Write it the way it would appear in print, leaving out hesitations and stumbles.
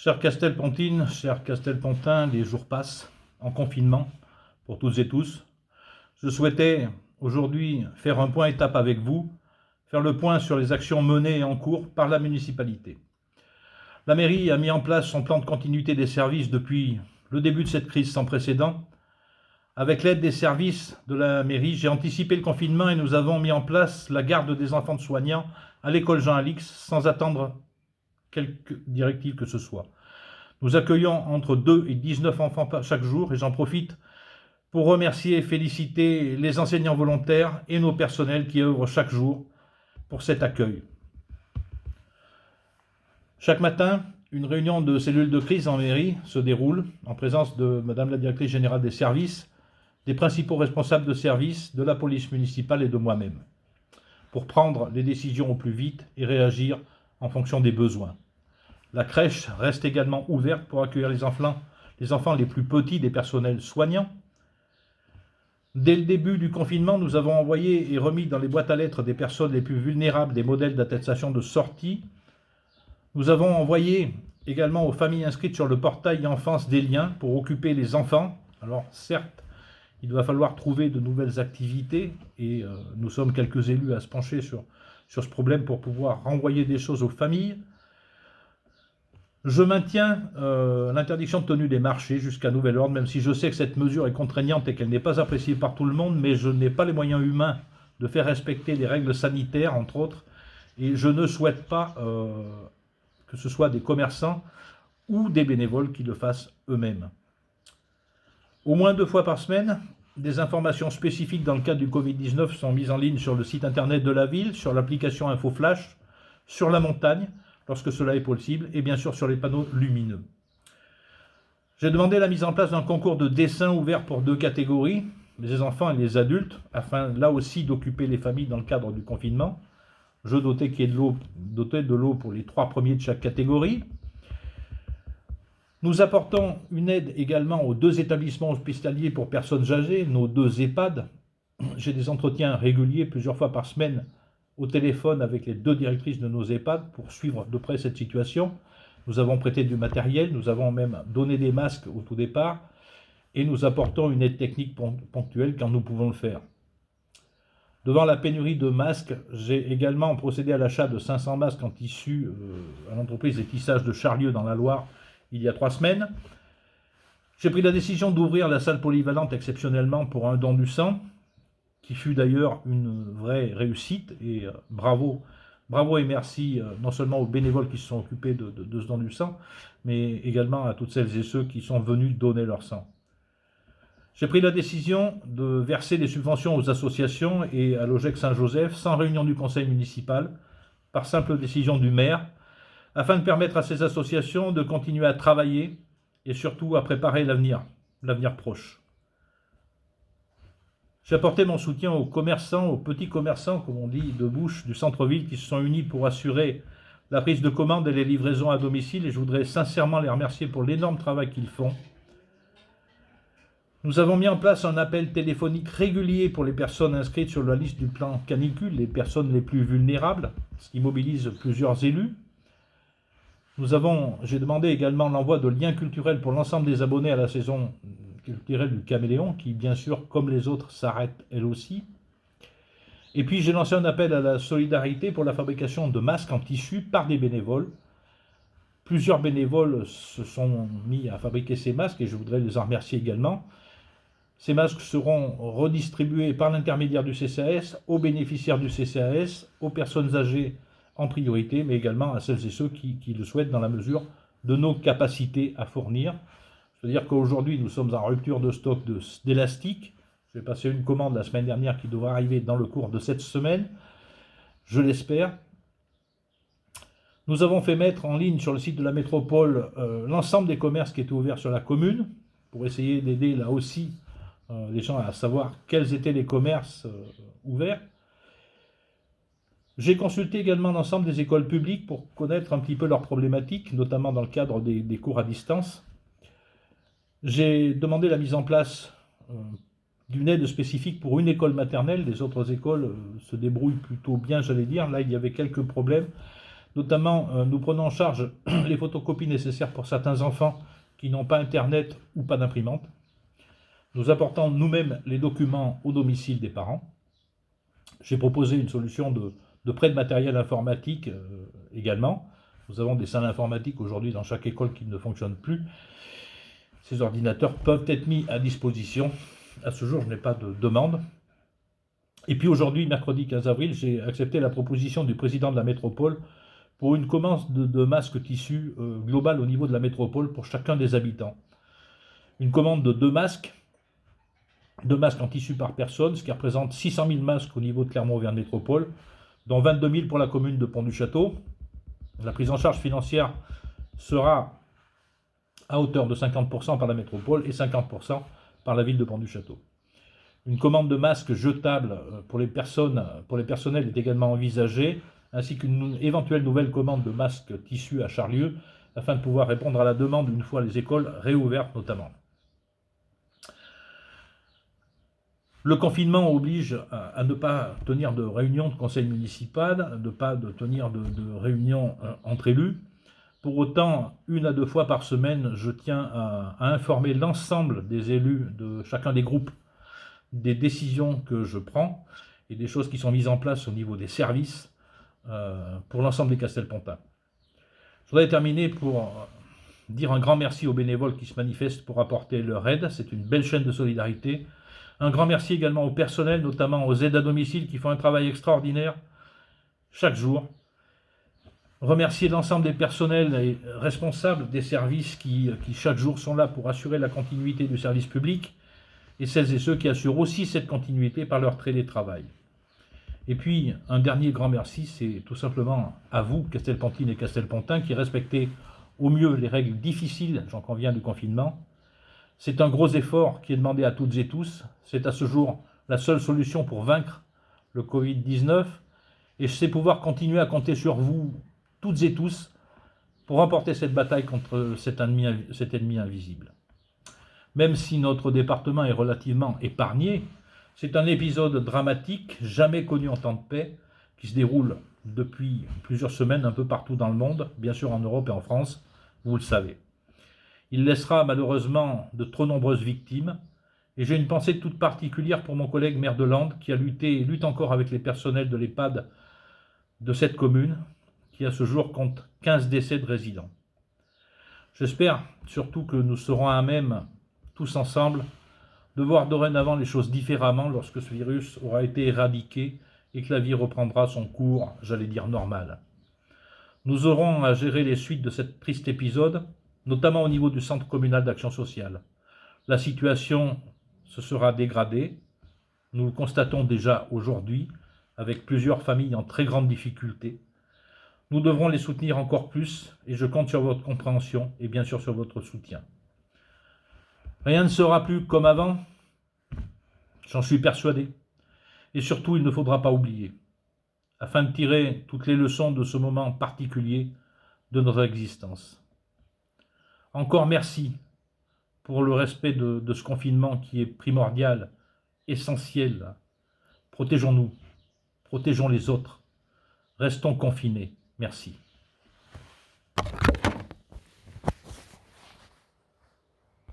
Cher Castelpontine, cher Castelpontin, les jours passent en confinement pour toutes et tous. Je souhaitais aujourd'hui faire un point étape avec vous, faire le point sur les actions menées et en cours par la municipalité. La mairie a mis en place son plan de continuité des services depuis le début de cette crise sans précédent. Avec l'aide des services de la mairie, j'ai anticipé le confinement et nous avons mis en place la garde des enfants de soignants à l'école Jean-Alix sans attendre quelque directive que ce soit. Nous accueillons entre 2 et 19 enfants chaque jour et j'en profite pour remercier et féliciter les enseignants volontaires et nos personnels qui œuvrent chaque jour pour cet accueil. Chaque matin, une réunion de cellule de crise en mairie se déroule en présence de Madame la Directrice Générale des Services, des principaux responsables de service, de la police municipale et de moi-même, pour prendre les décisions au plus vite et réagir en fonction des besoins. La crèche reste également ouverte pour accueillir les enfants les plus petits des personnels soignants. Dès le début du confinement, nous avons envoyé et remis dans les boîtes à lettres des personnes les plus vulnérables des modèles d'attestation de sortie. Nous avons envoyé également aux familles inscrites sur le portail Enfance des liens pour occuper les enfants. Alors certes, il va falloir trouver de nouvelles activités et nous sommes quelques élus à se pencher sur ce problème pour pouvoir renvoyer des choses aux familles. Je maintiens l'interdiction de tenue des marchés jusqu'à nouvel ordre, même si je sais que cette mesure est contraignante et qu'elle n'est pas appréciée par tout le monde, mais je n'ai pas les moyens humains de faire respecter les règles sanitaires, entre autres, et je ne souhaite pas que ce soit des commerçants ou des bénévoles qui le fassent eux-mêmes. Au moins 2 fois par semaine, des informations spécifiques dans le cadre du Covid-19 sont mises en ligne sur le site internet de la ville, sur l'application InfoFlash, sur la montagne, lorsque cela est possible, et bien sûr sur les panneaux lumineux. J'ai demandé la mise en place d'un concours de dessin ouvert pour 2 catégories, les enfants et les adultes, afin là aussi d'occuper les familles dans le cadre du confinement. Je dotais qu'il y ait de l'eau pour les 3 premiers de chaque catégorie. Nous apportons une aide également aux 2 établissements hospitaliers pour personnes âgées, nos 2 EHPAD. J'ai des entretiens réguliers plusieurs fois par semaine au téléphone avec les 2 directrices de nos EHPAD pour suivre de près cette situation. Nous avons prêté du matériel, nous avons même donné des masques au tout départ et nous apportons une aide technique ponctuelle quand nous pouvons le faire. Devant la pénurie de masques, j'ai également procédé à l'achat de 500 masques en tissu à l'entreprise des tissages de Charlieu dans la Loire il y a 3 semaines. J'ai pris la décision d'ouvrir la salle polyvalente exceptionnellement pour un don du sang, qui fut d'ailleurs une vraie réussite, et bravo et merci non seulement aux bénévoles qui se sont occupés de ce don du sang, mais également à toutes celles et ceux qui sont venus donner leur sang. J'ai pris la décision de verser des subventions aux associations et à l'OGEC Saint-Joseph sans réunion du conseil municipal, par simple décision du maire, afin de permettre à ces associations de continuer à travailler et surtout à préparer l'avenir proche. J'ai apporté mon soutien aux commerçants, aux petits commerçants, comme on dit, de bouche du centre-ville, qui se sont unis pour assurer la prise de commande et les livraisons à domicile, et je voudrais sincèrement les remercier pour l'énorme travail qu'ils font. Nous avons mis en place un appel téléphonique régulier pour les personnes inscrites sur la liste du plan canicule, les personnes les plus vulnérables, ce qui mobilise plusieurs élus. J'ai demandé également l'envoi de liens culturels pour l'ensemble des abonnés à la saison culturelle du Caméléon, qui bien sûr, comme les autres, s'arrête elle aussi. Et puis j'ai lancé un appel à la solidarité pour la fabrication de masques en tissu par des bénévoles. Plusieurs bénévoles se sont mis à fabriquer ces masques et je voudrais les en remercier également. Ces masques seront redistribués par l'intermédiaire du CCAS aux bénéficiaires du CCAS, aux personnes âgées en priorité, mais également à celles et ceux qui le souhaitent dans la mesure de nos capacités à fournir. C'est-à-dire qu'aujourd'hui, nous sommes en rupture de stock d'élastique. J'ai passé une commande la semaine dernière qui devra arriver dans le cours de cette semaine, je l'espère. Nous avons fait mettre en ligne sur le site de la métropole l'ensemble des commerces qui étaient ouverts sur la commune, pour essayer d'aider là aussi les gens à savoir quels étaient les commerces ouverts. J'ai consulté également l'ensemble des écoles publiques pour connaître un petit peu leurs problématiques, notamment dans le cadre des cours à distance. J'ai demandé la mise en place d'une aide spécifique pour une école maternelle. Les autres écoles se débrouillent plutôt bien, j'allais dire. Là, il y avait quelques problèmes, Notamment, nous prenons en charge les photocopies nécessaires pour certains enfants qui n'ont pas Internet ou pas d'imprimante. Nous apportons nous-mêmes les documents au domicile des parents. J'ai proposé une solution de prêt de matériel informatique également. Nous avons des salles informatiques aujourd'hui dans chaque école qui ne fonctionnent plus. Ces ordinateurs peuvent être mis à disposition. À ce jour, je n'ai pas de demande. Et puis aujourd'hui, mercredi 15 avril, j'ai accepté la proposition du président de la métropole pour une commande de masques tissus global au niveau de la métropole pour chacun des habitants. Une commande de 2 masques en tissu par personne, ce qui représente 600 000 masques au niveau de Clermont-Auvergne Métropole, dont 22 000 pour la commune de Pont-du-Château. La prise en charge financière sera à hauteur de 50% par la métropole et 50% par la ville de Pont-du-Château. Une commande de masques jetables pour les personnels est également envisagée, ainsi qu'une éventuelle nouvelle commande de masques tissus à Charlieu, afin de pouvoir répondre à la demande une fois les écoles réouvertes notamment. Le confinement oblige à ne pas tenir de réunion de conseil municipal, de pas tenir de réunion entre élus. Pour autant, 1 à 2 fois par semaine, je tiens à informer l'ensemble des élus de chacun des groupes des décisions que je prends et des choses qui sont mises en place au niveau des services pour l'ensemble des Castelpontins. Je voudrais terminer pour dire un grand merci aux bénévoles qui se manifestent pour apporter leur aide. C'est une belle chaîne de solidarité. Un grand merci également au personnel, notamment aux aides à domicile qui font un travail extraordinaire chaque jour. Remercier l'ensemble des personnels et responsables des services qui chaque jour sont là pour assurer la continuité du service public et celles et ceux qui assurent aussi cette continuité par leur télétravail. Et puis, un dernier grand merci, c'est tout simplement à vous, Castelpontines et Castelpontins, qui respectez au mieux les règles difficiles, j'en conviens, du confinement. C'est un gros effort qui est demandé à toutes et tous. C'est à ce jour la seule solution pour vaincre le Covid-19. Et je sais pouvoir continuer à compter sur vous, toutes et tous, pour remporter cette bataille contre cet ennemi invisible. Même si notre département est relativement épargné, c'est un épisode dramatique, jamais connu en temps de paix, qui se déroule depuis plusieurs semaines un peu partout dans le monde, bien sûr en Europe et en France, vous le savez. Il laissera malheureusement de trop nombreuses victimes, et j'ai une pensée toute particulière pour mon collègue maire de Landes qui a lutté et lutte encore avec les personnels de l'EHPAD de cette commune, qui à ce jour compte 15 décès de résidents. J'espère surtout que nous serons à même, tous ensemble, de voir dorénavant les choses différemment lorsque ce virus aura été éradiqué et que la vie reprendra son cours, j'allais dire normal. Nous aurons à gérer les suites de cet triste épisode, notamment au niveau du centre communal d'action sociale. La situation se sera dégradée, nous le constatons déjà aujourd'hui, avec plusieurs familles en très grande difficulté. Nous devrons les soutenir encore plus, et je compte sur votre compréhension et bien sûr sur votre soutien. Rien ne sera plus comme avant, j'en suis persuadé, et surtout il ne faudra pas oublier, afin de tirer toutes les leçons de ce moment particulier de notre existence. Encore merci pour le respect de ce confinement qui est primordial, essentiel. Protégeons-nous, protégeons les autres, restons confinés. Merci.